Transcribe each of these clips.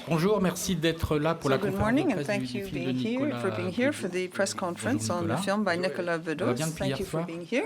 Bonjour, merci d'être là pour la Good conférence de morning, and presse thank du you film de for being here for Bedos. the press conference Bonjour, on the Nicolas. film by Nicolas Ça va Bedos. bien depuis Thank hier you for soir? being here.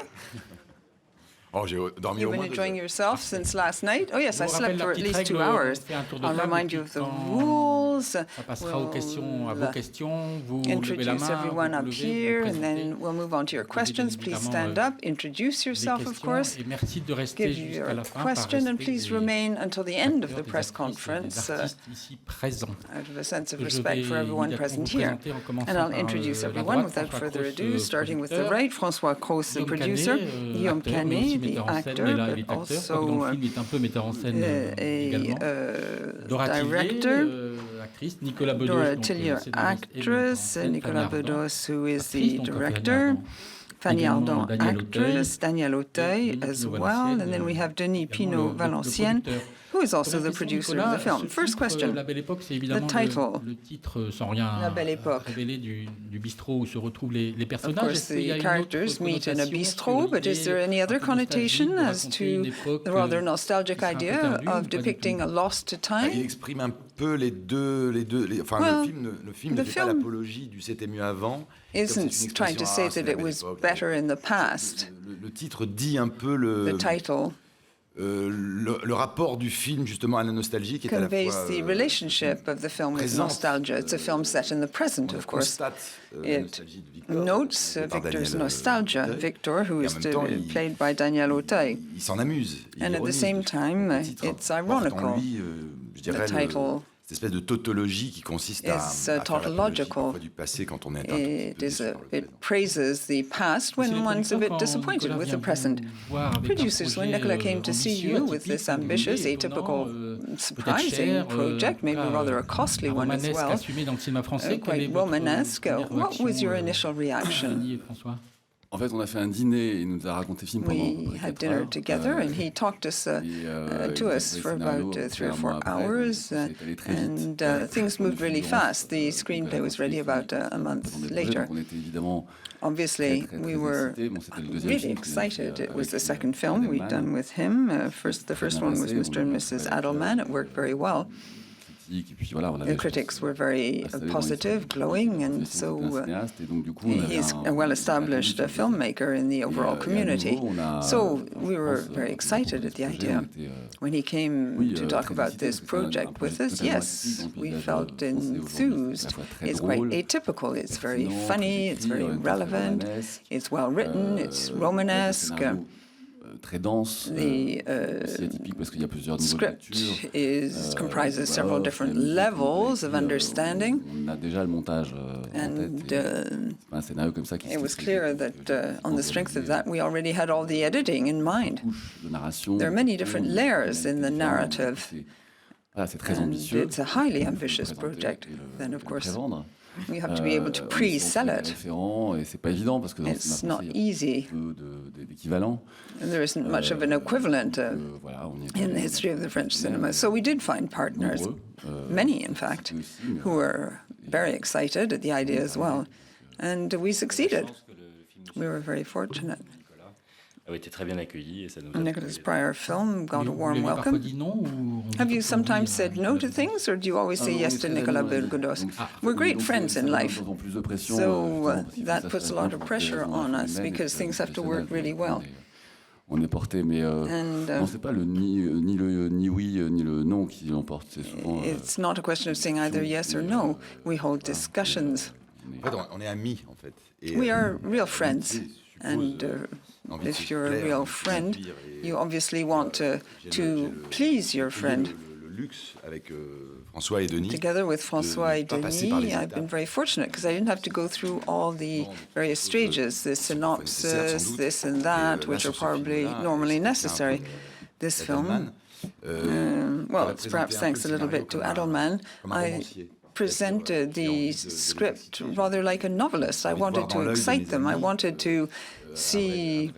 Oh, j'ai dormi You've au been moins 2 enjoying heures. yourself since last night. Oh yes, Je I vous slept rappelle la for at petite least règle, 2 on hours. fait un tour de I'll table, remind puis you of the quand rules. ça passera à vos questions, vous levez la Introduce main, everyone vous up levez, here, vous and présentez, then we'll move on to your posez bien questions. Please évidemment stand up, introduce les yourself, of questions, course. et merci de rester Give jusqu'à your la fin par question, and respect please des remain until the end of acteurs, the des press actrices et conference, des artistes ici présents. out of a sense of Je respect for vais everyone immédiatement present vous here. présenter en commençant And I'll par introduce la everyone droite, without François further Cros, ado, starting with the producteur, right, François Cros, the Guillaume producer, Canet, Guillaume acteur, mais aussi Canet, the metteur en scène, mais là il actor, est but acteur, quoique dans le also film il est un peu metteur en scène également. Dora Tillier, director. actrice, Nicolas Bedos, Dora donc, Tillier, scénariste et metteur en actress, scène, Nicolas Fanny Ardant, Bedos, who is actrice, the donc director, Fanny également Ardant, Daniel Auteuil, actress, Daniel Auteuil Denis as Pinot well, and then we Valenciennes, have Denis également Pinot le Valenciennes, producteur. who is also Première the question, producer Nicolas, of the film. ce First titre, question. La Belle Époque, c'est évidemment title. le titre, sans rien La Belle Époque. révéler du bistrot où se retrouvent les Of personnages. course, Est-ce qu'il y a the une characters autre meet in a connotation bistro, sur but is there any l'idée other un peu nostalgique connotation de as raconter to une époque the rather qui nostalgic sera un peu idea perdue, ou of pas du depicting tout? a lost Il time? exprime un peu les deux. Enfin, Well, le film ne the fait pas film l'apologie du c'était mieux avant. Comme c'est une Isn't trying to expression, say c'est that la it belle was époque. better in the past. Le titre dit un peu The title le rapport du film justement à la nostalgie qui est à la conveys fois the relationship of the film with présente. nostalgia. It's a film set in the present, on of course. constate la It nostalgie de Victor, notes joué par Victor's Daniel nostalgia, Auteuil. Victor, who Et is en même temps, played by Daniel Auteuil. il s'en amuse. Il And at the ironise, same parce que time, le titre it's porte ironical. en lui, je dirais, The title cette espèce de tautologie qui consiste à is faire l'apologie tautological. parfois du passé quand on est un tout petit peu déçu par le présent. It praises the past Si when les one's a producteurs, bit quand disappointed Nicolas with vient the present. vous voir avec un Producers, when projet, Nicolas came to see ambitieux, you with atypique, this ambitious, singulier, atypical, étonnant, peut-être surprising cher, project, maybe en tout cas, rather a costly one as romanesque, well, assumé dans le cinéma français. Quelle est quite votre Romanesque. première What was réaction, your initial reaction? Denis et François? En fait, on a fait un dîner et il nous a raconté le film pendant à peu We près had 4 dinner heures. together, and he talked to us for about 3 or 4 hours, and things moved really fast. The screenplay was ready about a month later. On était évidemment Obviously, très we were excités. Bon, c'était le deuxième really film qu'il a fait, excited. It was avec the second film we'd Adelman. done with him. The first one was Mr. and Mrs. Adelman. It worked very well. critique, et puis voilà, on The avait critics were very installé dans positive, les- glowing, and un so cinéaste, et donc, du coup, on avait he's a well-established filmmaker in the overall et à community. nouveau, on a, So we je were pense, very excited at the projet, idea. on était, When he came oui, to talk très about excité, this parce que c'est un project with projet us, totalement yes, atypique dans le we paysage felt français aujourd'hui. C'est à la enthused. fois très It's drôle, quite atypical. It's very pertinent, funny. très It's écrit, very en même temps très relevant. romanesque. It's well written. It's Avec un Romanesque. scénario, très dense, The aussi atypique parce qu'il y a plusieurs niveaux de script lecture. comprises Voilà, several different la musique, levels of on a écrit, understanding. On a déjà le montage en And tête. C'est pas un scénario comme ça qui it was s'écrit, clear que that on the strength of des that, we already had all the editing in mind. couches de narration. There are many different layers in the narrative. Voilà, c'est très And ambitieux. it's a highly Il faut le ambitious présenter project. et Then, le of course, prévendre. we have to be able to On est pre-sell sur des it. référents, et c'est pas évident parce que dans le It's cinéma not français, il y a easy. peu d'équivalents. And there isn't much of an equivalent Voilà, on y est in the history of the French cinema. So we did find partners, nombreux, many in fact, aussi, mais who were very excited at the idea as well. And we succeeded. We were very fortunate. A été très bien accueilli et ça nous a Nicholas' fait- prior film got a Vous warm lui avez parfois welcome. dit non, ou on dit Have you toujours sometimes oui said à no to Nicolas things, or do you always say yes to Nicolas Bergodos? We're great friends in life, so that puts a lot of pressure on us because things have to work really well. On est porté, mais And non, c'est pas le ni oui ni le non qui l'emporte. C'est souvent. it's not a question of saying either yes or no. We hold discussions. En fait, on est amis, en fait. Et, We are real friends. suppose, And l'envie de if se you're a plaire, real de se friend, séduire et- you obviously want j'ai to please your friend. le luxe avec François et Denis. Together with François de et pas passer par les Denis, I've been étapes. very fortunate because I didn't have to go through all the various stages, the synopsis, this and that, which are probably normally necessary. This film, well, it's perhaps thanks a little bit to Adelman, I presented the script rather like a novelist. I wanted to excite them. I wanted to see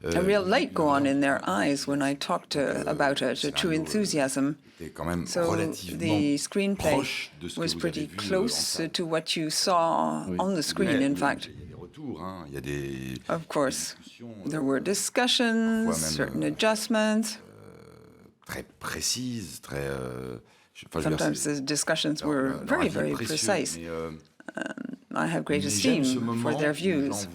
a real light go on in their eyes when I talked about it, a true enthusiasm. So the screenplay was pretty close to what you saw on the screen, in fact. Of course, there were discussions, certain adjustments. Très précises, très... Sometimes the discussions were very, very precise. I have great esteem for their views.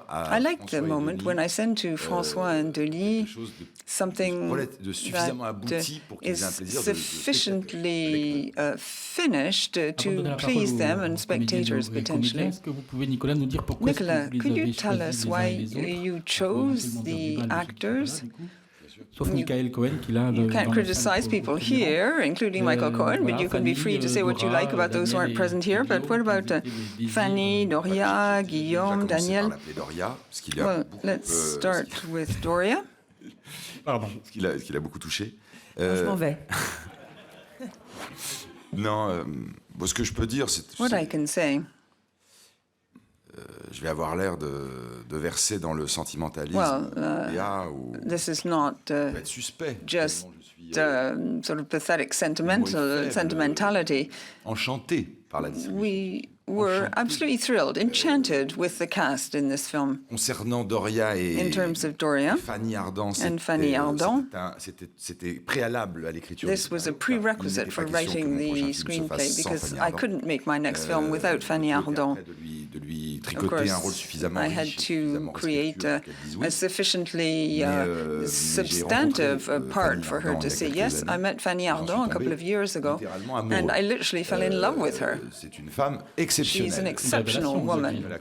I like the moment when I send to François and Delis something that is sufficiently finished to please them and spectators potentially. Nicolas, could you tell us why you chose the actors? You can't criticize people here, including Michael Cohen, but you can be free to say what you like about those who aren't present here. But what about Fanny, Doria, Guillaume, Daniel? Well, let's start with Doria. Pardon. Ce qui l'a beaucoup touché. Je m'en vais. Non, ce que je peux dire, c'est... What I can say... je vais avoir l'air de verser dans le sentimentalisme ou this is not être suspect. Just sort of pathetic sentimentality. Enchanté par la distribution. We were absolutely thrilled, enchanted with the cast in this film. Concernant Doria et in terms of Doria Fanny Ardant, c'était préalable à l'écriture. This was a prerequisite for writing the screenplay because I couldn't make my next film without Fanny Ardant. Of course, I had to create a sufficiently substantive part for her to say. Yes, I met Fanny Ardant a couple of years ago, and I literally fell in love with her. She's an exceptional woman, a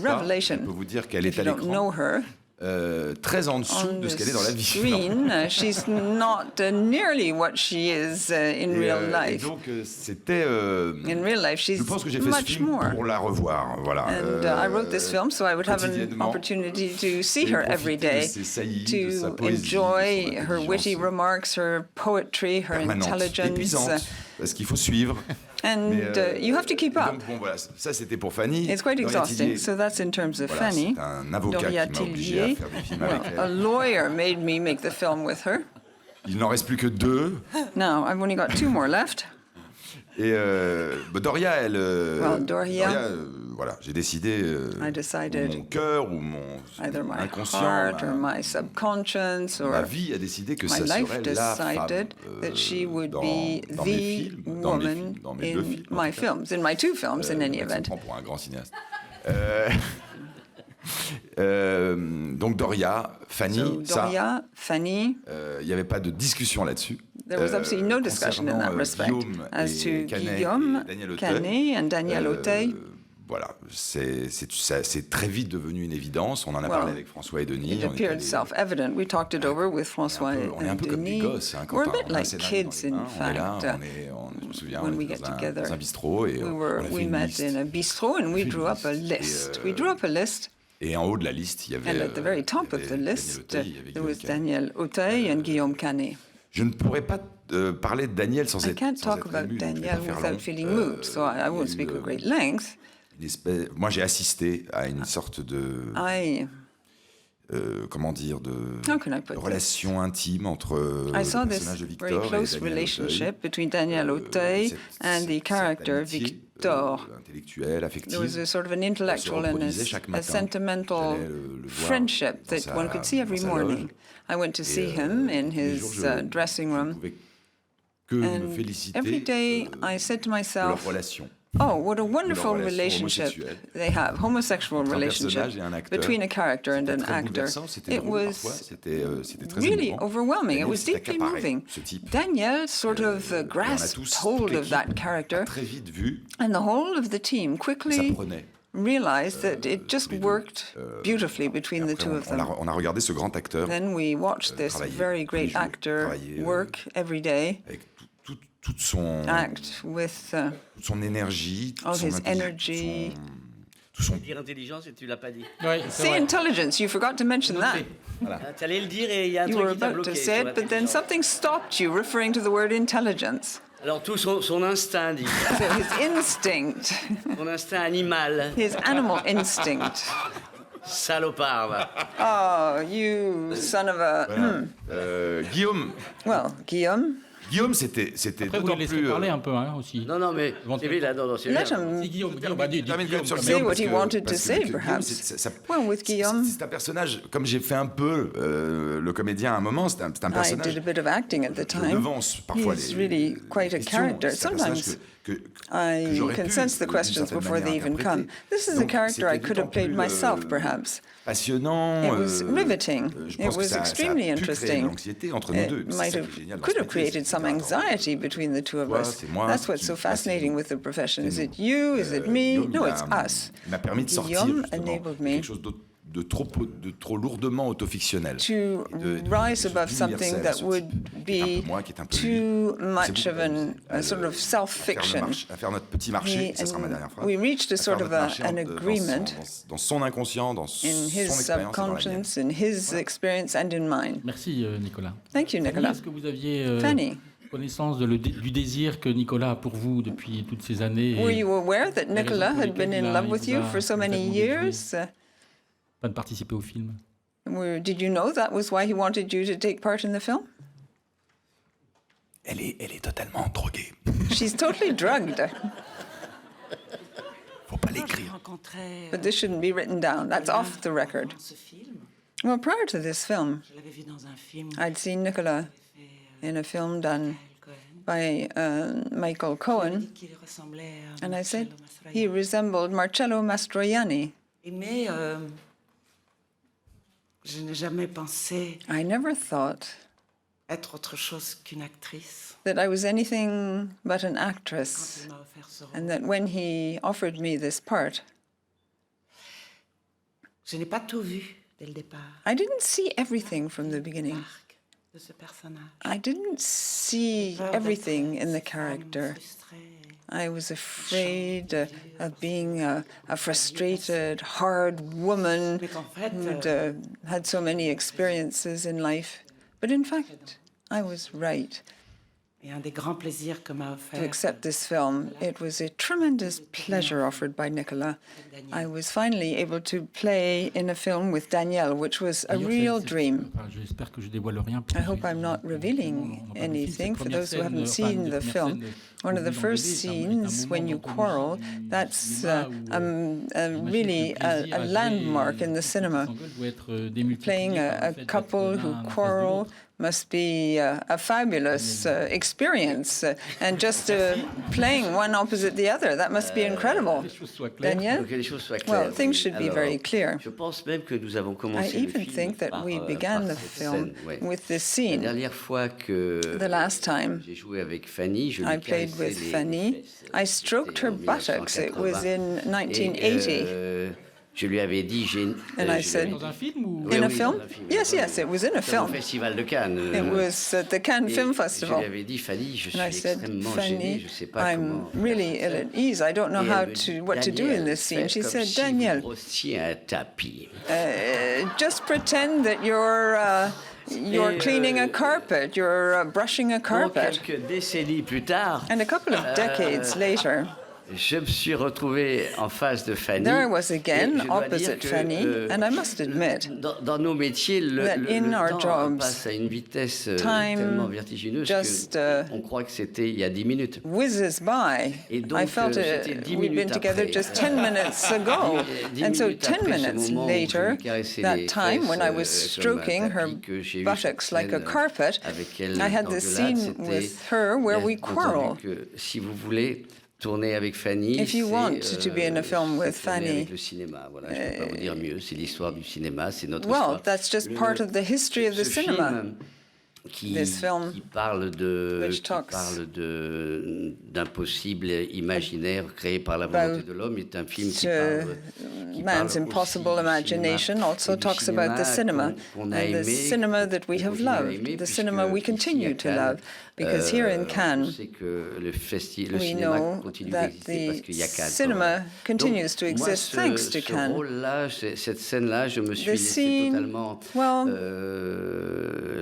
revelation. If you don't know her, très en dessous de ce qu'elle est dans la vie. Screen, she's not nearly what she is in real life. Et donc c'était. In real life, she's je pense que j'ai fait ce film pour la revoir, voilà. And I wrote this film so I would have an opportunity to see her every day, to enjoy her witty remarks, her poetry, her intelligence. Parce qu'il faut suivre. And you have to keep up. Donc, bon, voilà, ça c'était pour Fanny. It's quite exhausting. So that's in terms of Fanny. Un avocat qui m'a obligé à faire des films avec elle. A lawyer made me make the film with her. Il n'en reste plus que 2. Now I've only got 2 more left. Et Doria, elle. Doria, voilà, j'ai décidé. Mon cœur ou mon inconscient. Heart or my subconscious or ma vie a décidé que ça serait la femme that she would be the woman in my films, in my 2 films, in any event. Je me prends pour un grand cinéaste. Donc Doria, Fanny, Fanny. Il n'y avait pas de discussion là-dessus. There was absolutely no discussion in that respect. As to Guillaume Canet and Daniel Auteuil. Voilà, c'est très vite devenu une évidence. On en a parlé avec François et Denis. It appeared self-evident. We talked it over with François and Denis. On est un peu comme des gosses. We're a bit like kids, in fact. Je me souviens, when we get together, dans un bistrot et we met in a bistro and we drew up a list. Et en haut de la liste, il y avait. And at the very top of the list, there was Daniel Auteuil and Guillaume Canet. Je ne pourrais pas parler de Daniel sans être. I can't talk about Daniel without feeling moved, so I won't speak at great length. Moi, j'ai assisté à une sorte de. Comment dire, de relation intime entre le personnage de Victor et Daniel close relationship between Daniel Auteuil and the character Victor. Intellectuel, affectif. There was a sort of an intellectual and a sentimental friendship that one could see every morning. I went to see him in his dressing room, and every day I said to myself, oh, what a wonderful relationship they have, homosexual relationship between a character and an actor. It was really overwhelming. It was deeply moving. Daniel sort of grasped hold of that character, and the whole of the team quickly realized that it just worked beautifully between the 2 of them. On a regardé ce grand acteur. Then we watched this very great actor work every day. Toute son énergie, all his energy. Tout son dire intelligence et tu l'as pas dit. Say intelligence, you forgot to mention that. Voilà. Tu allais le dire et il y a un you truc were qui t'a about bloqué. To say it, but then something stopped you referring to the word intelligence. Alors tout son instinct, dit. So his instinct. Son instinct animal. His animal instinct. Salopard. Oh, you son of a. Guillaume. Well, Guillaume. Guillaume, c'était Après, vous d'autant le laissez plus... parler un peu hein, aussi. Non, mais c'est vrai, là, non, c'est Let bien. him Si Guillaume, bah, dis termine quand même sur le say Guillaume, what he wanted to parce say, Guillaume, perhaps. Well, with Guillaume, c'est un personnage, comme j'ai fait un peu le comédien à un moment, c'est un I personnage... did a bit of acting at the Je time. devance parfois He's les really quite a questions. character. C'est un personnage Sometimes que I j'aurais can pu, sense the d'une questions certaine before they manière, even come. interpréter. This is a Donc, character I c'était could have d'autant played plus, myself, perhaps. passionnant. It was riveting. Je It pense que was ça a extremely pu créer de interesting. l'anxiété entre nous deux. It C'est might ça have, qui est génial dans could ce have métier, created c'est some que, attends, anxiety between the two of toi, us. c'est moi, That's what's qui- so là, c'est fascinating nous. with the profession. Is C'est it nous. you? Is it me? Guillaume, No, il it's m'a- us. Il m'a permis de sortir Guillaume justement enabled de me quelque chose de trop lourdement autofictionnel. to de rise quelque chose above something d'universel, that ce would type, qui est un be peu moi, qui est un peu lui. too C'est much beaucoup of plus a sort of self-fiction. à faire notre petit marché, ça sera ma dernière phrase. We reached a à faire sort of notre marché an agreement dans son inconscient, dans son in his expérience et dans la mienne. subconscious, in his experience, and in mine. Merci Nicolas. Thank you, Fanny, Nicolas. est-ce que vous aviez Fanny, connaissance du désir que Nicolas a pour vous depuis toutes ces années were et you aware that les raisons Nicolas pour had been lesquelles in love with il you vous a for so many demandé de jouer, years? pas de participer au film? Did you know that was why he wanted you to take part in the film? Elle est totalement droguée. She's totally drugged. Faut pas l'écrire. rencontré But this shouldn't be written down. That's off the record. dans ce film. Well, prior to this film, Je l'avais vu dans un film I'd seen Nicola in a film done Cohen. by Michael Il Cohen, dit qu'il ressemblait à and I said Marcello he Mastroianni. resembled Marcello Mastroianni. Mais je n'ai jamais pensé I never thought être autre chose qu'une actrice that I was anything but an quand actress, il m'a offert ce rôle. and that when he offered me this part, Je n'ai pas tout vu dès le départ. I didn't see everything from the beginning. L'arc de ce personnage. I didn't see everything in the character. I was afraid of being a frustrated, hard woman Mais qu'en fait, who'd had so many experiences in life. But in fact, I was right Et un des grands plaisirs que m'a to offert accept this film. It was a tremendous pleasure offered by Nicolas. I was finally able to play in a film with Danielle, which was a D'ailleurs, real c'est- dream. enfin, j'espère que je dévoile rien. I hope I'm not revealing anything for those who haven't seen the film. One of the first scenes when you quarrel, that's really a landmark in the cinema. Playing a couple who quarrel must be a fabulous experience. And just playing one opposite the other, that must be incredible. Daniel? Donc que les choses soient claires. Well, things should be Alors, very clear. Je pense même que nous avons I commencé le even film think that par, we par began the cette film scène, ouais. with this La scene. dernière fois que The last time j'ai joué avec Fanny, je I lui played caressais with les Fanny, fesses. I stroked C'était her en buttocks. It was 1980. in 1980. Et, je lui avais dit, And I said, Dans un film ou Oui, in a oui, film? dans un film. Yes, yes, it was in a au film. Festival de Cannes. It was at the Cannes Et Film je lui Festival. avais dit, Fanny, je suis And I said, extrêmement gêné, Fanny, je ne sais pas I'm comment. really ill at ease. I don't know Et how elle me dit, what to do in Daniel, this scene. She faites said, comme si Daniel, vous brossiez un tapis. just pretend that you're cleaning a carpet, you're brushing a Donc, carpet. quelques décennies plus tard, And a couple of decades later, je me suis retrouvé en face de Fanny. there I was Et again je dois dire opposite que, Fanny, and I must admit, dans nos métiers, that in le our temps jobs, passe à une vitesse time tellement vertigineuse just, qu'on croit que c'était il y a 10 minutes. whizzes by. Et donc, I felt c'était 10 we'd been minutes together après. just 10 minutes ago. 10 And so minutes 10 après ce minutes moment où je later, lui caressais that les time when I was fesses, comme un stroking her tapis, que j'ai eu buttocks cette like a scène carpet, avec elle I had d'engueulade, this scene c'était with her where we bien quarrel. entendu que si vous voulez tourner avec Fanny, If you c'est, want to be in a film with c'est tourner Fanny, avec le cinéma. Voilà, je ne peux pas vous dire mieux. C'est l'histoire du cinéma, c'est notre Well, histoire. that's just part of the history of the Ce cinema. film qui This film, parle which talks d'un possible imaginaire créé par la volonté de l'homme est un film qui parle man's impossible imagination also talks about the cinema and the cinema that we have loved, the cinema we continue to love, because here in Cannes, we know that the cinema continues to exist thanks to Cannes. Cette scène-là, je me suis laissé totalement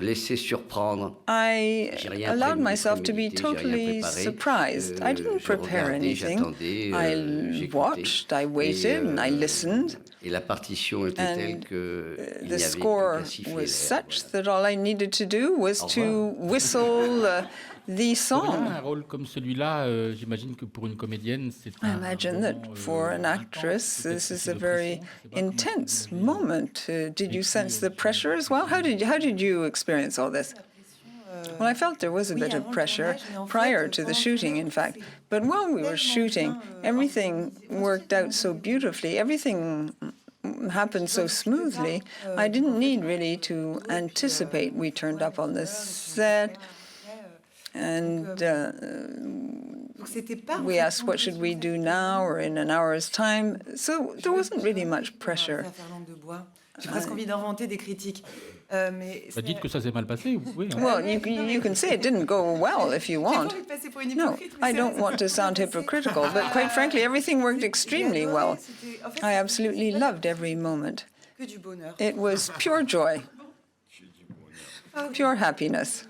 laissé surprendre. I J'ai rien allowed prévu, myself to be prémédité, j'ai rien totally préparé. surprised. I didn't Je prepare regardais, anything. j'attendais, I j'écoutais. watched, I waited, and I listened. Et la partition était telle And que il n'y the avait score plus qu'à siffler was l'air, such that all I needed to do was Au to whistle the Pour song. un rôle comme celui-là, j'imagine que pour une comédienne, c'est I imagine that for an actress, this is a very intense moment. Did you sense the pressure as well? How did you experience all this? Well, I felt there was a bit of pressure prior to the shooting, in fact. But while we were shooting, everything worked out so beautifully. Everything happened so smoothly. I didn't need really to anticipate. We turned up on the set, and we asked, what should we do now or in an hour's time? So there wasn't really much pressure. J'ai presque envie d'inventer des critiques. Dites que ça s'est mal passé, vous pouvez. Hein. Well, you can say it didn't go well if you want. No, I don't want to sound hypocritical, but quite frankly, everything worked extremely well. I absolutely loved every moment. It was pure joy, pure happiness.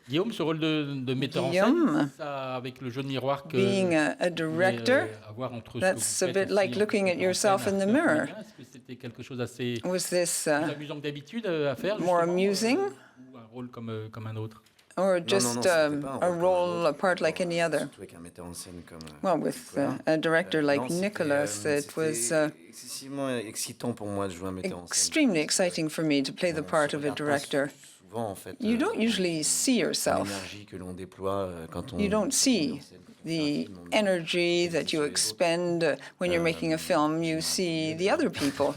Guillaume, ce rôle de metteur en Guillaume, scène, ça, avec le jeu de miroir que being a director, avoir entre that's a bit like looking at yourself in the mirror. Est-ce que c'était quelque chose d'assez Was this plus amusant que d'habitude à faire more justement, amusing, ou un rôle comme un autre? or just a role, a part like any other? Well, with a director like Nicolas, it was excessivement excitant pour moi de jouer un metteur en scène. extremely exciting for me to play the part of a director. You don't usually see yourself. You don't see the energy that you expend when you're making a film. You see the other people.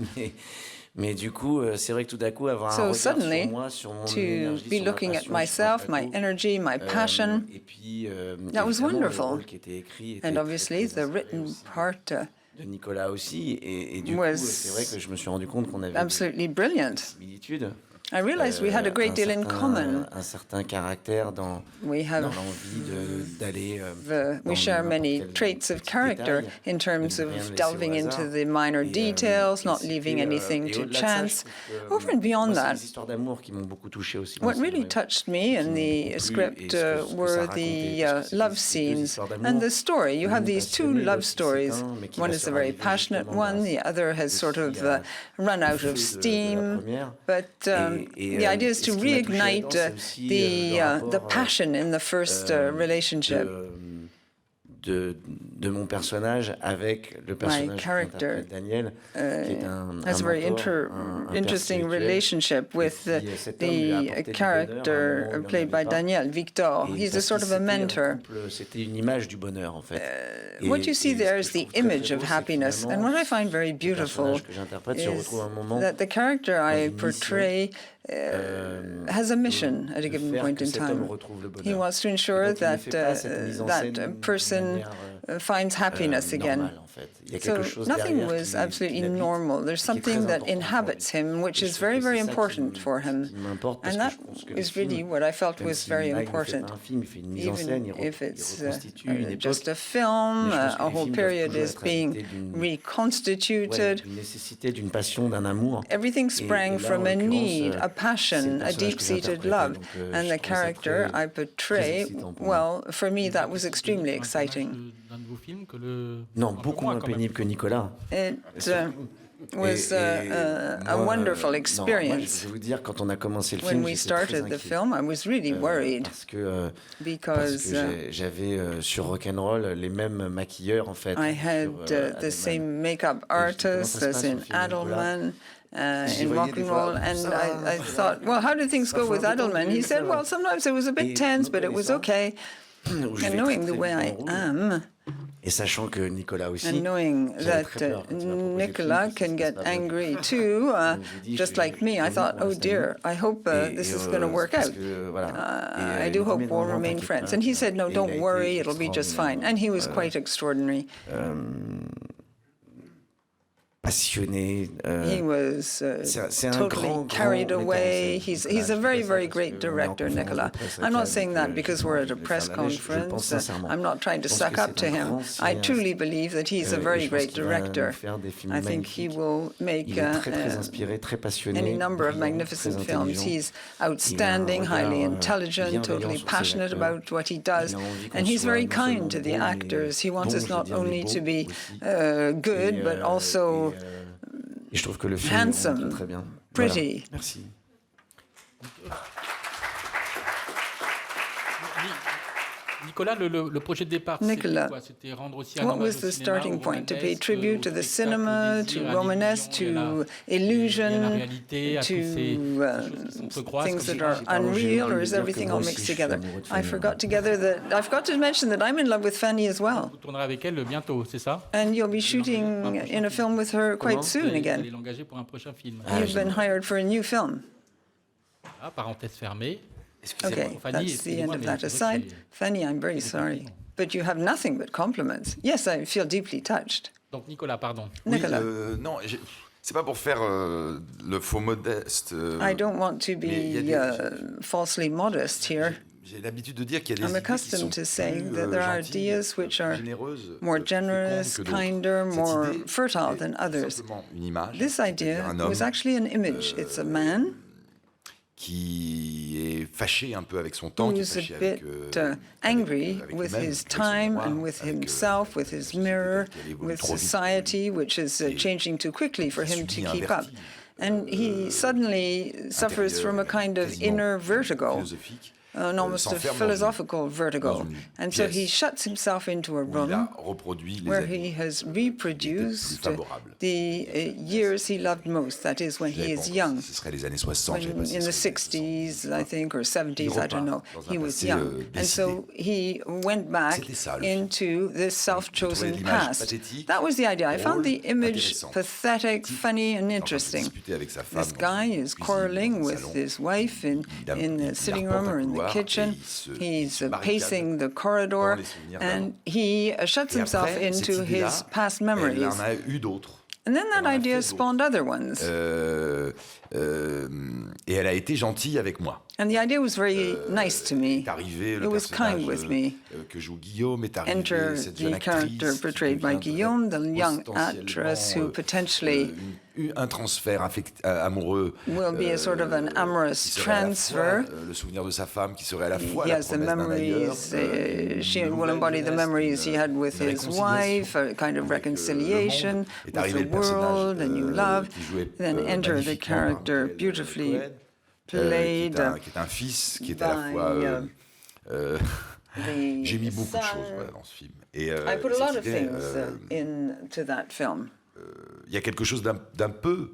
Mais du coup, c'est vrai que tout d'un coup, avoir un So regard suddenly, sur moi, sur mon to énergie, be sur ma looking at passion, myself, sur le my plateau, energy, my passion, et puis, that was évidemment, le wonderful. rôle qui était écrit était and très, obviously très the inspiré written aussi part de Nicolas aussi, et du was coup, c'est vrai que je me suis rendu compte qu'on avait absolutely brilliant. des similitudes. I realized we had a great deal in common. Un certain caractère dans We have l'envie d'aller. we share many traits of character in terms of delving into the minor details, not leaving anything to chance. Over and beyond that, Les histoires d'amour qui m'ont beaucoup touché aussi. what really touched me in the script were the love scenes and the story. You have these two love stories. One is a very passionate one, the other has sort of run out of steam. But the idea is to reignite the passion in the first relationship. De mon personnage avec le personnage qu'interprète Daniel, qui est has a very interesting relationship with the character played by Daniel, Victor. He's a sort of a mentor. C'était une image du bonheur, en fait. What you see there is the image of happiness. And what I find very beautiful is that the character I portray has a mission at a given point in time. He wants to ensure that that person finds happiness again. So nothing was absolutely normal. There's something that inhabits him, which is very, very important for him. And that is really what I felt was very important. Even if it's just a film, a whole period is being reconstituted. Everything sprang from a need, a passion, a deep-seated love. And the character I portray, well, for me, that was extremely exciting. Non, beaucoup moins pénible que Nicolas. It was a wonderful experience. Je vais vous dire, quand on a commencé le film, when we started the film, I was really worried because j'avais sur Rock'n'Roll les mêmes maquilleurs en fait. I had the same makeup artists as in Adelman. In Rock'n'Roll, and I thought, well, how did things go with Adelman? He said, well, sometimes it was a bit tense, but it was okay. And knowing the way I am, et sachant que Nicolas aussi, and knowing that Nicolas can get angry too, just like me, I thought, oh dear, I hope this is going to work out. I do hope we'll remain friends. And he said, no, don't worry, it'll be just fine. And he was quite extraordinary. Passionné. He was totally carried away. He's a very, very great director, Nicolas. I'm not saying that because we're at a press conference. I'm not trying to suck up to him. I truly believe that he's a very great director. I think he will make any number of magnificent films. He's outstanding, highly intelligent, totally passionate about what he does, and he's very kind to the actors. He wants us not only to be good, but also Et je trouve que le film handsome, très bien. pretty. Voilà. Merci. Nicolas, le projet de départ, c'était Nicolas, quoi? C'était rendre aussi un what hommage was au the cinéma, starting au point? To pay romanesque, tribute to au the spectacle, au cinema, désir, to à romanesque, l'illusion, to et à la illusion, réalité, à toutes ces choses qui s'entrecroisent, things comme that si- are unreal, or is everything all mixed together? I forgot to mention that I'm in love with Fanny as well. Vous tournerez avec elle bientôt, c'est ça? And you'll be shooting in a film with her quite soon Vous allez again. l'engager pour un prochain film. You've been hired for a new film. Ah, parenthèse fermée. Okay, Fanny, that's the end excusez-moi, of mais that je vois aside. que Fanny, I'm very sorry. But you have nothing but compliments. Yes, I feel deeply touched. Donc Nicolas, pardon. Nicolas. Non, c'est pas pour faire le faux modeste. I don't want to mais il y be a falsely modest here. J'ai l'habitude de dire qu'il y a des I'm idées qui accustomed sont to saying plus that there are gentilles, ideas which are généreuses, more plus generous, fécondes que d'autres. kinder, Cette more idée fertile est than others. simplement une image, This idea c'est-à-dire un homme was actually an image. It's a man qui est fâché un peu avec son temps, qui est who's a fâché avec, bit angry avec with lui-même, his avec son time miroir, and with avec, himself, with his mirror, qui évolue with trop vite. society, which is changing too quickly for him to subit un keep up. vertige, And he suddenly suffers from a kind of quasiment inner vertigo, philosophique, almost a s'enferme philosophical vertigo. dans une And so he pièce shuts himself into a où il a room reproduit les where années he has plus reproduced favorables. the years he loved most, that is, when he is young. Ce serait les années 60. je sais pas When, si in the ce serait 60s, I think, or 70s, I don't know. repart dans un He was passé, young. And so he went back C'était ça, le film. into this self-chosen l'image past. pathétique, That was the idea. I found the drôle, image intéressante. pathetic, funny, and Quand il interesting. discutait avec sa femme This dans guy une is cuisine, quarreling dans un with salon, his wife in il the sitting arpente room un or in the couloir kitchen. et il He's se barricade pacing the corridor, dans les souvenirs and he shuts Et himself après, cette into idée-là, his past Elle memories. en a eu d'autres. And then Elle that en a idea fait spawned other ones. Et elle a été gentille avec moi. And the idea was very nice to me. Est arrivé It le was kind personnage with me. Que joue Guillaume, est arrivé Enter cette jeune the character actrice portrayed qui by devient Guillaume, the young potentiellement, actress who potentially un transfert amoureux will be a sort of an amorous qui serait à la fois, transfer. le souvenir de sa femme qui serait à la fois He la has the promesse d'un ailleurs, memories, she une will nouvelle embody the jeunesse, memories he had with une his wife, a kind of avec, reconciliation le monde. Est with arrivé the le personnage, world, a new love. qui jouait, Then enter the magnifiquement character par Michael beautifully Cohen, played qui est un fils, qui est à la by, fois... the j'ai mis beaucoup de son. choses voilà, dans ce film. Et, I put a lot of cette idée, things into that film. il y a quelque chose d'un peu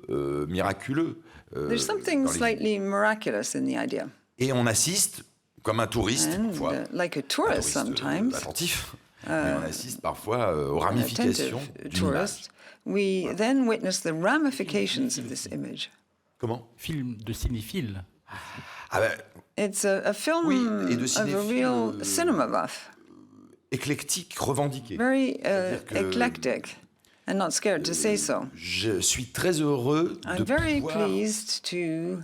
miraculeux. There's something dans les- slightly miraculous in the idea. Et on assiste, comme un touriste, And parfois, like a un tourist touriste, sometimes, attentif, mais on assiste parfois aux ramifications attentive d'une image. tourist, we then witness the ramifications of this image. Comment Film de cinéphile. Ah ben, It's a film Oui, et de of a cinéphile, real cinema buff, éclectique, revendiqué. very C'est-à-dire que- eclectic, and not scared to say so. Je suis très heureux de I'm very pouvoir pleased to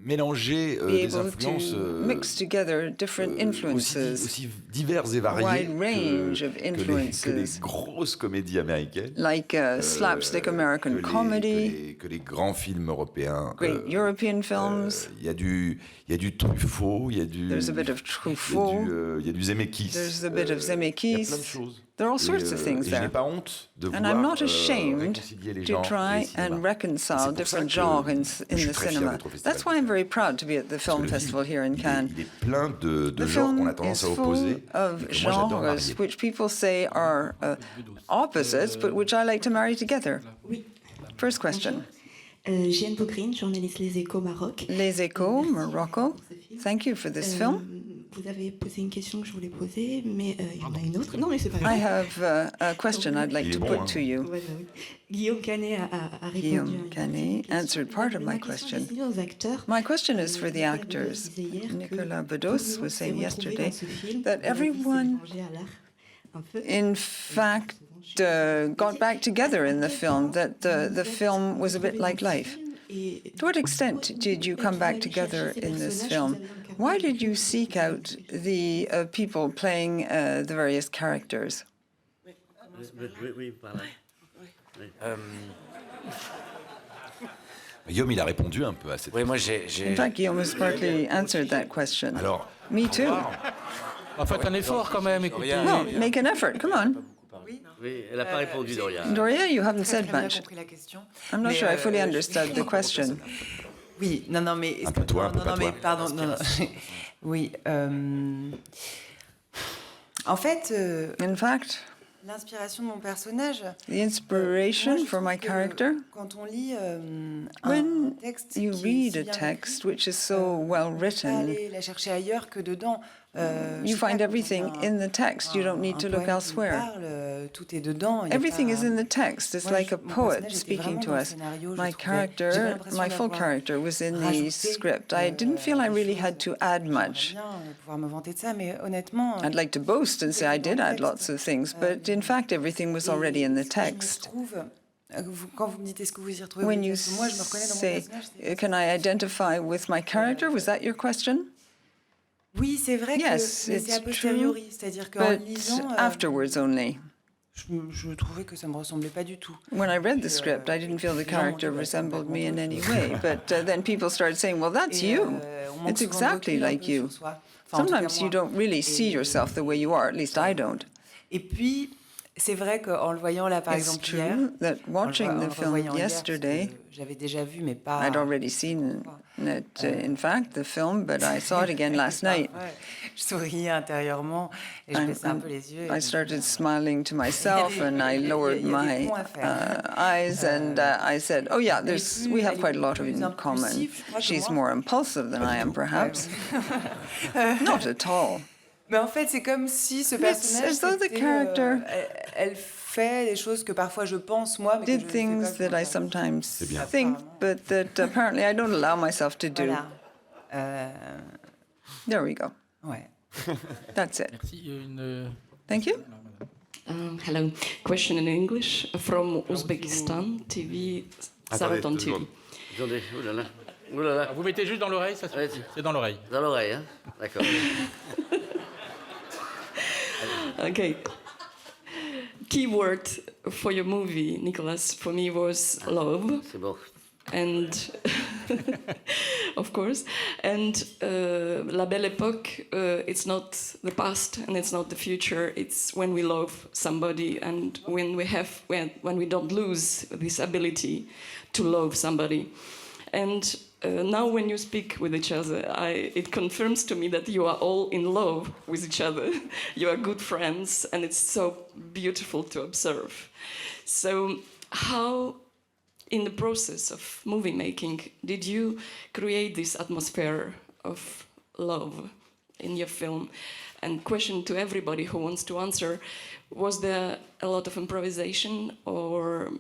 mélanger be des able influences to mix together different influences. aussi diverses et variées wide range of que les influences. grosses comédies américaines. Like slapstick American comedy, que les grands films européens. great European films. Il y a du Truffaut, il y a du. There's a bit of Truffaut. Il y a du Zemeckis. There's a bit of Zemeckis. Il y a plein de choses. There are all sorts of things Et je there. n'ai pas honte de And vouloir I'm not ashamed réconcilier les to gens et try le cinéma. and reconcile C'est pour ça different que genres in je suis the très fier cinema. d'être au Festival That's why I'm very proud to be at the Parce que film le festival film, here in Cannes. Il est plein de The genres qu'on film a tendance is à full opposer. of et que moi, j'adore genres marier. which people say are opposites, but which I like to marry together. Oui. First question. Jeanne Bougrine, journaliste Les Échos Maroc. Les Échos, Morocco. Thank you for this film. Vous avez posé une question que je voulais poser, mais il y en a une autre. Non, mais c'est pas I grave. have a question I'd like Il est to bon, put hein. to you. Ouais, bah oui. Guillaume Canet a répondu. Guillaume à une Canet question. answered part of my Ma question est question. destinée aux acteurs. My question is for the Nicolas actors. Bedos disait hier que Nicolas tout Bedos le monde was s'est saying retrouvé yesterday dans ce film, that où la vie s'est everyone, mélangée à l'art un peu. in fact, got back together in the film, that the film was a bit like life. To what extent did you come back together in this film? Why did you seek out the people playing the various characters? Oui, par là. Guillaume, il a répondu un peu à cette Oui, moi question. In fact, Guillaume has partly answered that question. Alors, Me too. Faites un effort quand même, écoutez. Well, make an effort. Come on. Oui, elle n'a pas répondu, Doria. Doria, you haven't Très said bien much. compris la question. I'm not Mais, sure I fully je- understood the question. Oui, non, mais... Un peu toi, un peu non, pas mais toi. pardon, non. Oui, En fait, In fact, l'inspiration de mon personnage, the inspiration moi, je for my trouve que character, quand on lit un when texte you qui est read si a bien text écrit, which is so well on peut pas written, aller la chercher ailleurs que dedans. Je you sais pas, find quand on everything lit in the text. You don't need to look poème qui nous elsewhere. parle, tout est dedans. Il y a Everything pas- is in the text. It's Moi, like a mon poet personnage était speaking vraiment to dans le us. scénario, je My trouvais. J'avais character, l'impression my full d'avoir character was in the rajouté, script. I didn't feel I des really choses. had to add J'aimerais much. bien pouvoir me vanter de ça, mais honnêtement, I'd like to boast and say I did add lots of things, but in fact everything was already in the ce que je me text. retrouve, quand vous me dites est-ce que vous y retrouvez, When vous you dites, moi je me reconnais dans mon say, personnage. c'est- can I identify with my character? Was that your question? Oui, c'est vrai Yes, que mais c'est a it's posteriori, c'est-à-dire qu'en But lisant, afterwards only. je trouvais que ça me ressemblait pas du tout. When I read the script, I didn't feel the character resembled me in any way. But then people started saying, well, that's Et, you. on manque It's souvent de exactly recul un like peu you. sur soi. Enfin, en tout cas, Sometimes you moi. don't really see yourself the way you are, at least I don't. Et puis, c'est vrai qu'en le voyant là, par It's exemple, hier, true that watching en the le film revoyant hier, parce yesterday, que j'avais déjà vu, mais pas... I'd already seen it, in fact, the film, but I saw it again last night. Ouais, je souriais intérieurement et je baissais un peu les yeux. I started smiling to myself and I lowered my eyes and I said, oh yeah, we have quite a lot in common. She's more impulsive than I am, perhaps. Not at all. Mais en fait, c'est comme si ce It's personnage, as though the c'était, character elle fait des choses que parfois je pense moi, mais que je did ne things fais pas that I vraiment. sometimes bien. think, but that apparently I don't allow myself to do. Voilà. There we go. Ouais. That's it. Merci. Thank you. Hello. Question in English from Uzbekistan TV, Saraton TV. Attendez, oulala. Oulala. Vous mettez juste dans l'oreille, ça Ouais, c'est dans l'oreille. Dans l'oreille, hein. D'accord. Okay. Keyword for your movie, Nicolas, for me was love. C'est bon. And of course, and La Belle Époque, it's not the past and it's not the future. It's when we love somebody and when we don't lose this ability to love somebody. And now, when you speak with each other, it confirms to me that you are all in love with each other. You are good friends, and it's so beautiful to observe. So, how, in the process of movie making, did you create this atmosphere of love in your film? And question to everybody who wants to answer: was there a lot of improvisation, or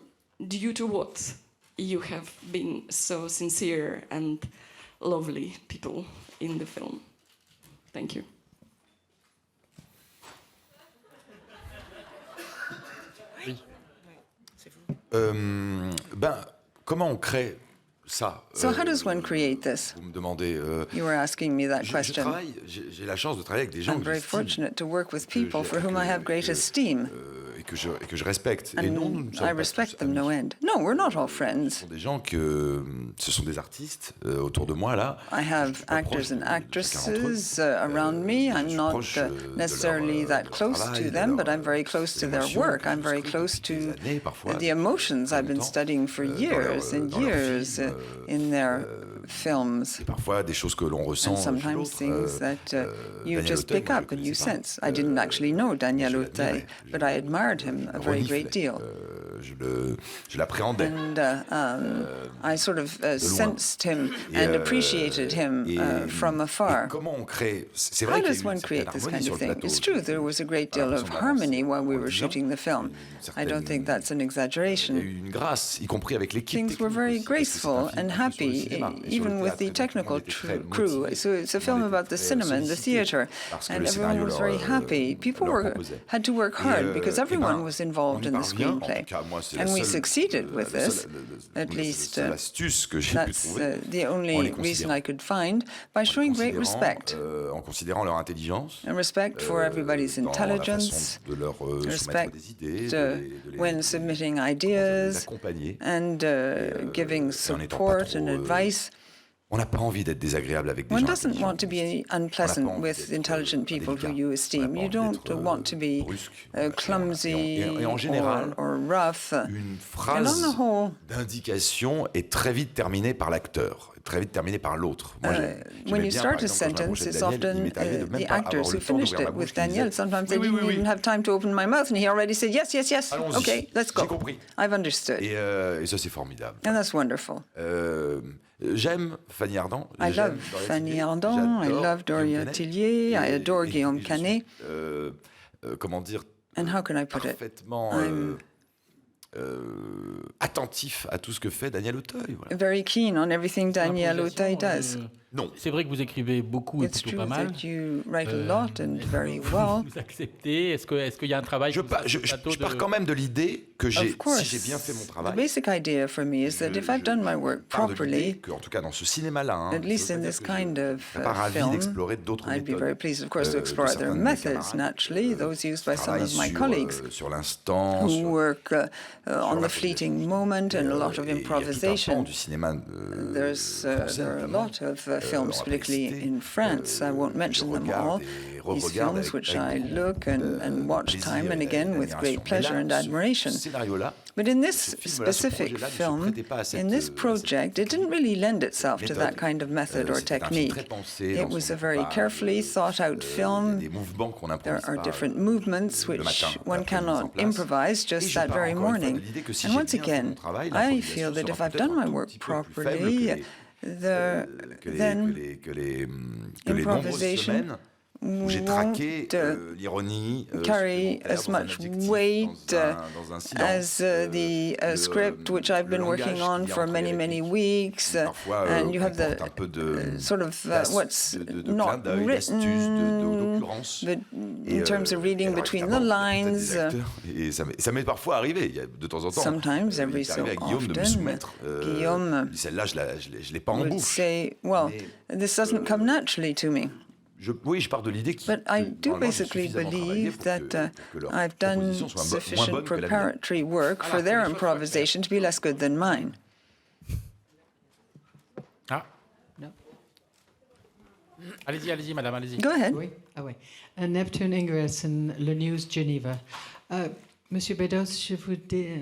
due to what you have been so sincere and lovely people in the film? Thank you. Comment on crée ça? So how does one create this? Vous me demandez. You were asking me that question. J'ai la chance de travailler avec des gens I'm que very j'estime, fortunate to work with people for whom I have great esteem. et que je respecte. Et non, nous ne And sommes I pas respect tous them no amis. end. No, we're not all Ce friends. sont des gens ce sont des artistes autour de moi là. I have actors and actresses around me. I'm not necessarily that close to them, but I'm very close to their work. I'm very close to the emotions I've been studying for years and years in their films. Et parfois des choses que l'on ressent. And sometimes things that you just pick up and you sense. I didn't actually know Daniel Auteuil, but I admired him a very great deal. Je l'appréhendais. And I sort of sensed him and appreciated him from afar. Comment on crée? C'est How vrai qu'il y a does eu one une create certaine this harmonie kind sur of le thing? plateau. It's true, there was a great deal of harmony while we were shooting the film. I don't think that's an Il y a exaggeration. eu une grâce, y compris avec l'équipe. Things were very graceful and happy, even with the technical crew. So it's a film about the cinema and the theater, and everyone was very happy. People had to work hard because everyone was involved in the screenplay. And we succeeded with this, at least that's the only reason I could find, by showing great respect. En considérant leur intelligence. And respect for everybody's intelligence, respect when submitting ideas, and giving support and advice. On n'a pas envie d'être désagréable avec des One gens doesn't intelligents. want to be unpleasant with intelligent people who you esteem. You don't want to be clumsy Et en général, or rough. une And phrase on the whole, d'indication est très vite terminée par l'acteur, très vite terminée par l'autre. Moi, when you start a sentence, it's often the actors who finished it. With Daniel, sometimes I didn't even have time to open my mouth, and he already said, yes, yes, yes, Allons-y. okay, let's go. J'ai compris. I've understood. Et ça, c'est formidable. And that's wonderful. J'aime Fanny Ardant. I love Fanny Ardant, I love Doria Tillier, I adore Guillaume Canet. Comment dire, And how can I put it? parfaitement attentif à tout ce que fait Daniel Auteuil. Voilà. Very keen on everything Daniel Auteuil does. Non. C'est vrai que vous écrivez beaucoup et It's plutôt true pas mal. that you write a lot and very well. Vous acceptez? Est-ce qu'il y a un travail Je pars quand même de l'idée que Of course, si j'ai bien fait mon the travail, basic idea for me is that if I've done my work pars de l'idée properly, que, en tout cas dans ce cinéma-là, at least in this kind of pas ravi film, d'explorer d'autres I'd be méthodes. very pleased, of course, to de explore other certains de mes methods, camarades. naturally, those used by some Travaille of my sur, colleagues sur l'instant, who sur work on la the fleeting moment and a lot of et il y a tout un pan improvisation. du cinéma There français, are a notamment, lot of films, on va pas particularly citer, in France. I won't mention je them regarde all. et These re-regarde films, which I avec look and watch plaisir time and et again with admiration. great Mais pleasure là, and ce admiration. scénario-là, But in this ce film-là, ce specific projet-là ne se film, prêtait pas à cette, in this project, it didn't really lend itself to that méthode. kind of method or C'était un film technique. très pensé It dans was son a very départ. carefully thought out Il y a film. des mouvements qu'on There n'improvise are pas different movements le which matin, one après une mise en cannot place. improvise Et just je that pars very encore une fois morning. de l'idée que si And j'ai once bien fait mon again, travail, I l'improvisation feel that sera if I've peut-être done un my tout work petit peu plus faible properly, then que les nombreuses improvisation semaines où j'ai traqué won't l'ironie carry as much weight as the script which I've been working on for many, many weeks. And you have the sort of what's not written, but in terms of reading between the lines. Et ça m'est parfois arrivé, il y a de temps en temps. Sometimes, every il est so arrivé à Guillaume de me often, soumettre. Guillaume Celle-là, je l'ai pas en would bouche. say, well, this doesn't come naturally to me. Oui, je pars de l'idée But I do basically believe that I've done sufficient preparatory work for their improvisation to be less good than mine. Ah. Allez-y, madame, allez-y. Go ahead. Oui, Neptune Ingwersen, Le News Geneva. Monsieur Bedos, je vous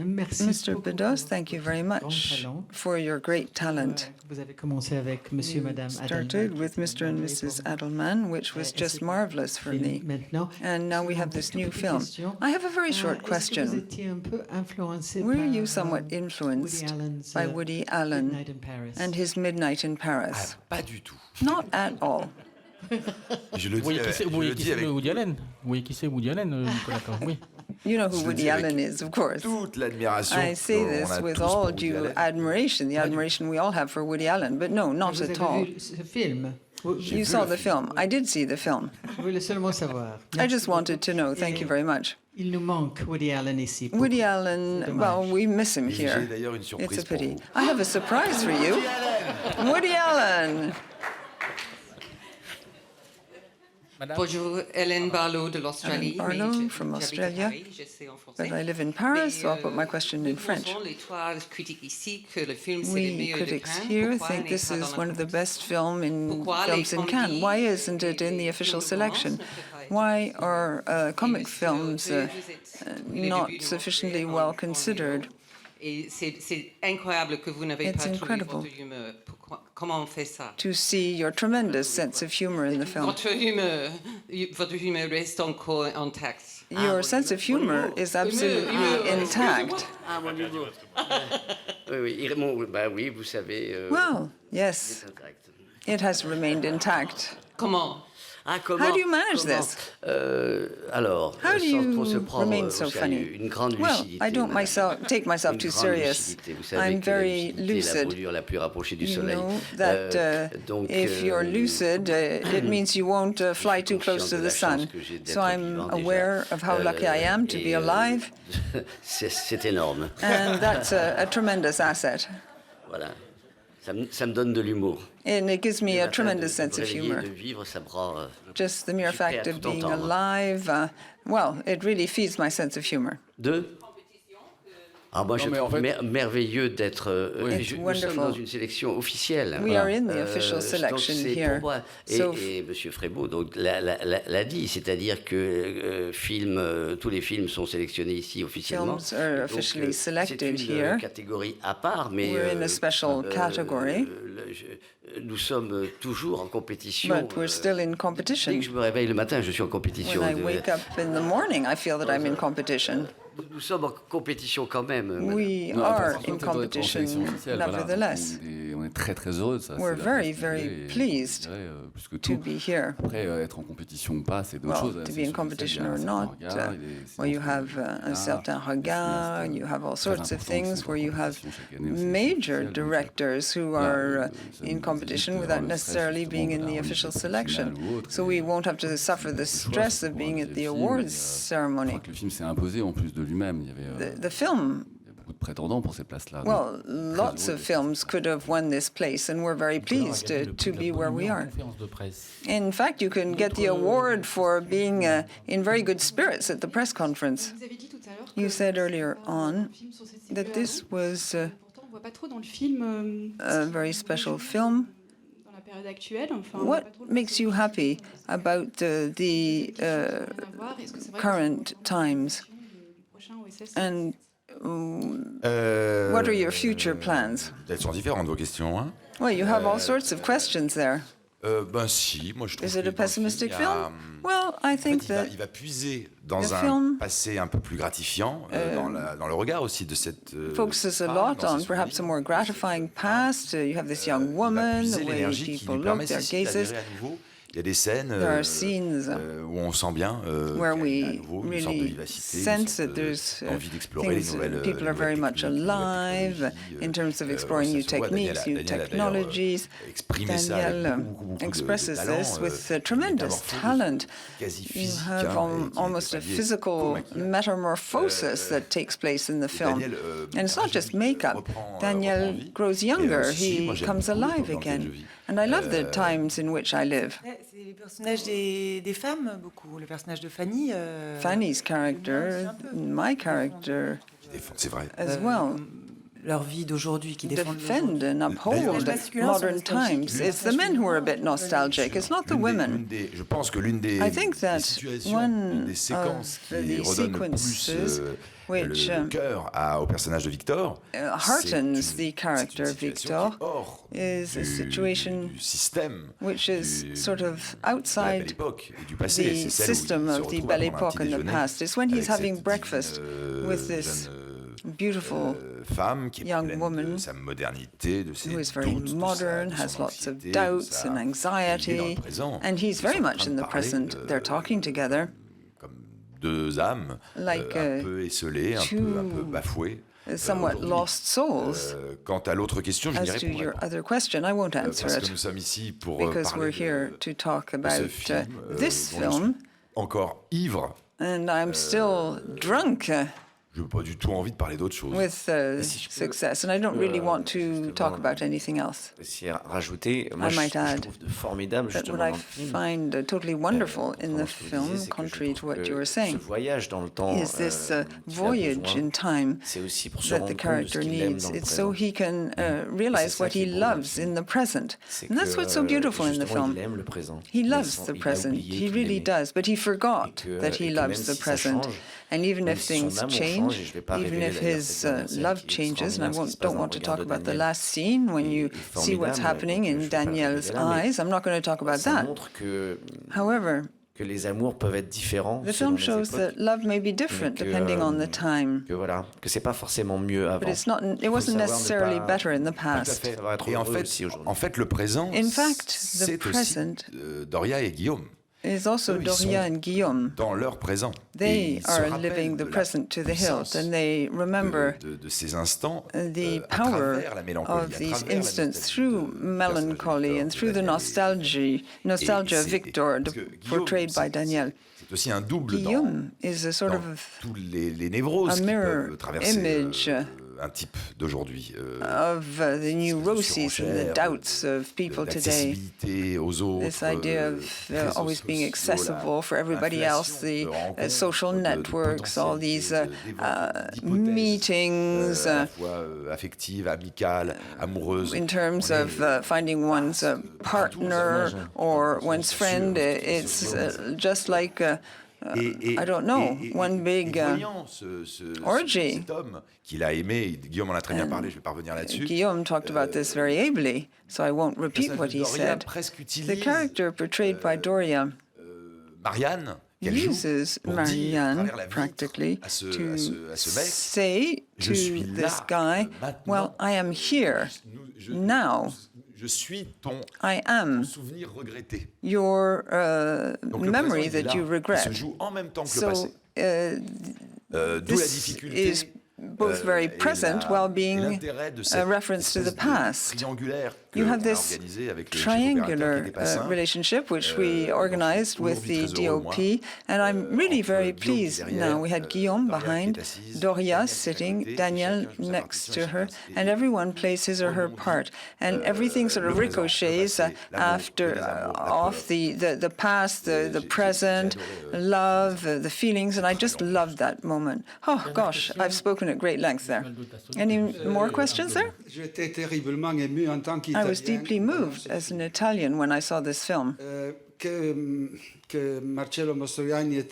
merci. Mr. Bedos, thank you very much for your great talent. Vous avez commencé avec Monsieur et Madame Started with Mr. and Mrs. Adelman, which was just marvelous for me. And now we have this new film. I have a very short question. Were you somewhat influenced by Woody Allen and his Midnight in Paris? Pas du tout. Not at all. Je le dis, Vous voyez qui c'est Woody Allen? Vous voyez qui c'est Woody Allen, Nicolas? Oui. You know who Woody Allen is, of course. Toute l'admiration. I say this with all due admiration, the admiration we all have for Woody Allen, but no, not at all. You saw the film. I did see the film. Je voulais seulement savoir. I just wanted to know. Thank you very much. Il nous manque Woody Allen ici. Woody Allen, well, we miss him here. It's a pity. I have a surprise for you. Woody Allen. Bonjour, Hélène Barlow de l'Australie. Hélène Barlow from Australia, but I live in Paris, so I'll put my question in French. We critics here think this is one of the best films in Cannes. Why isn't it in the official selection? Why are comic films not sufficiently well considered? It's incredible to see your tremendous sense of humor in the film. Votre humeur reste encore intact. Your sense of humor is absolutely intact. Oui, vous savez. Well, yes, it has remained intact. Comment? How do you manage this? Alors, how do you remain so funny? Well, I don't take myself too serious. I'm very lucid. You know that if you're lucid, it means you won't fly too close to the sun. So I'm aware of how lucky I am to be alive. C'est énorme. And that's a tremendous asset. Voilà. Ça me donne de l'humour. And it gives me a tremendous sense of humor. Just the mere fact of being alive, well, it really feeds my sense of humor. Ah, moi, je mais trouve en fait- merveilleux d'être. It's Nous sommes wonderful. dans une sélection officielle. We are in the official selection donc c'est here. pour moi. So- Et M. Frébault donc, l'a dit, c'est-à-dire que tous les films sont sélectionnés ici officiellement. Films are Donc, officially selected c'est une here. catégorie à part, mais We're in a special category. Nous sommes toujours en compétition. But we're still in Dès competition. que je me réveille le matin, je suis en compétition. When I wake up in the morning, I feel that I'm in competition. Nous sommes en compétition quand même. madame. We Non, are parce que in toi, dois être en sélection competition, officielle, voilà. nevertheless, On est très très heureux de ça. We're c'est very, la very possibilité, et pleased je dirais, plus que to tout. be here. Après, être en compétition ou pas, c'est d'autres Well, choses. to C'est be in sur competition scène, or il y a un not, certain regard, il est- well, you c'est have un certain regard, you have all très sorts of important things qu'ils soient where en you have compétition chaque année aussi, major officielle, donc, directors who voilà, are ça in nous competition évite without d'avoir le stress, necessarily justement, being de in la the remise official du prix selection. final ou autre, So et we won't have to suffer the le choix, stress c'est of pour being un at the film, awards et, je ceremony. crois que le film s'est imposé en plus de lui-même. Il y avait The film, il y a beaucoup de prétendants pour ces places-là. well, donc, lots très heureux of d'être films ici. could have won this place, and we're very pleased to be where we are. Conférence de presse. In fact, you can get the award for being in very good spirits at the press conference. Vous avez dit tout à l'heure You que said earlier un on film sur cette that this was Pourtant, on voit pas trop dans le film. a very special film. Dans la période actuelle, enfin. on voit What pas trop le makes you happy about the rien à voir. Est-ce que c'est vrai que current times? le prochain OSS And what are your future plans? Elles sont différentes, vos questions. Hein. Well, you have all sorts of questions there. Ben si, moi je trouve Is it que a dans le film, pessimistic il y a, film? Well, I en fait, think that il va puiser dans the un film, passé un peu plus gratifiant, dans le regard aussi de cette focuses a femme, lot dans on ses perhaps a souvenirs. more gratifying past. You have this young Il va woman, puiser the way l'énergie qui people lui look, permet their ceci gazes. d'adhérer à nouveau. Il y a des scènes There are scenes où on sent bien where qu'il y a à we nouveau une sorte de really vivacité, une sense sorte that there's d'envie d'explorer les things, nouvelles people are very much techniques, les nouvelles alive technologies, in terms of exploring new ça se voit. techniques, new Daniel a d'ailleurs, technologies. exprimé ça avec Daniel beaucoup de expresses talent, this with une tremendous métamorphose talent. quasi You physique, have hein, et qui almost a n'est pas liée physical qu'au maquillage. metamorphosis that takes place in the film. Daniel, And it's not just makeup. reprend Daniel vie. grows Et younger, aussi, moi, he j'aime comes beaucoup alive l'époque dans laquelle again. je vis. And I love the times in which I live. C'est les personnages des femmes, beaucoup. Le personnage de Fanny. Fanny's character, my character C'est vrai. as well. Leur vie d'aujourd'hui, qui défendent Defend and uphold Les masculins sont modern nostalgiques. times. It's the men who are a bit nostalgic. It's not the women. Je pense que l'une des, I think that des situations, one l'une des séquences of qui the redonne le plus sequences which le cœur au personnage de Victor, heartens the c'est character une of situation Victor qui est hors is a du situation système which is du- sort of de la Belle outside Époque et du passé. the C'est celle où il system se of the retrouve à Belle prendre un Époque petit and the déjeuner past. It's when he's avec having cette breakfast divine, with this jeune, beautiful femme qui est young pleine woman de sa modernité, de ses who is very doutes, de sa- modern, de has son lots of anxiété, de doubts sa- and il est dans anxiety, le présent. and he's Ils very sont en much train in de the parler, present. They're talking together. comme deux âmes Like, un peu esselées, un peu two bafouées. somewhat aujourd'hui. lost souls. Quant à l'autre question, je n'y As to répondrai your pas. other question, I won't answer Parce que it nous sommes ici pour because parler we're here de to talk ce about film, this dont je film, suis encore ivre. and I'm still drunk Je n'ai pas du tout envie de parler d'autre chose. with si je peux, success, and I don't really want to justement, talk about anything else. aussi rajouter, moi I might je add trouve de formidable But justement what I dans le film. find totally wonderful in the Comment je vous film, disais, c'est que je contrary to trouve what que you were ce saying, voyage dans le temps is this qu'il a voyage besoin, in time c'est aussi pour se that rendre the compte de ce character qu'il aime needs. dans le It's so présent. he can realize ça what qui est he beau dans le loves film. in the present. C'est And that's que, what's so beautiful in the justement, film. il aime le présent. He Mais loves sans- the il a present. oublié He qu'il really aimait. does. But he forgot that he et que loves même the si ça present. change, And even même if si son things amour change, change, et je vais pas even révéler if d'ailleurs his cette dernière scène love qui est changes, and I extraordinaire, ce qui se passe don't dans want le to regard talk de about the Daniel, last scene when you est see what's formidable, happening donc in je vais pas le Daniel's révéler là, mais eyes. I'm not going to talk about ça that. montre que However, les amours peuvent être différents the selon film les shows époques, that love may be different que, depending on the time. que voilà, que c'est pas forcément mieux avant. But it wasn't Il faut savoir ne necessarily pas- better in the Tout à past. fait. Ça va être Et en heureux fait, aussi aujourd'hui. en fait, le présent, In fact, the c'est aussi present Doria et Guillaume. is also Eux, ils Doria sont and Guillaume. dans leur présent. Et They ils se are rappellent living de the la present to the hilt, puissance and they remember de ces instants the à power travers la mélancolie, of à these travers la instants nostalgie through de personnage de melancholy Victor, and de through the Daniel. nostalgia of c'est- Victor, parce que Guillaume, portrayed by Daniel. C'est aussi un double Guillaume is a sort dans of tous les névroses a qui mirror peuvent traverser image un type d'aujourd'hui. Of the neuroses and the doubts of people today. Aux autres, This idea of always being accessible for everybody else, the social networks, all these meetings. Affectives, amicales, amoureuses. In terms of finding one's partner or one's friend, it's just like I don't know, one big orgy. Cet homme qu'il a aimé, Guillaume en a très bien parlé, je ne vais pas revenir là-dessus. Guillaume talked about this very ably, so I won't repeat what he said. The character portrayed by Doria Marianne uses Marianne practically to say to this guy, well, I am here now. I am your memory that you regret. So this is both very present while being a reference to the past. You have this triangular relationship which we organized with the DOP, and I'm really very pleased now. We had Guillaume behind, Doria sitting, Daniel next to her, and everyone plays his or her part. And everything sort of ricochets off the past, the present, love, the feelings, and I just loved that moment. Oh gosh, I've spoken at great length there. Any more questions there? I was deeply moved as an Italian when I saw this film. Marcello Mastroianni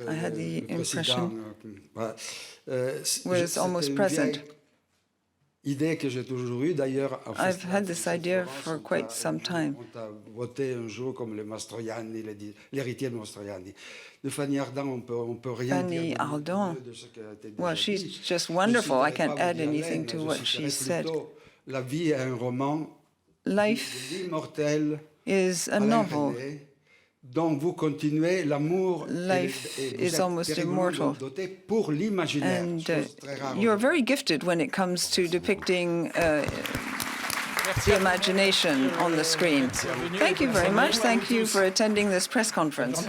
I had the impression, was almost present. I've had this idea for quite some time. Fanny Ardant, well, she's just wonderful. I can't add anything to what she said. Life is a novel. Life is almost immortal. And you're very gifted when it comes to depicting the imagination on the screen. Thank you very much. Thank you for attending this press conference.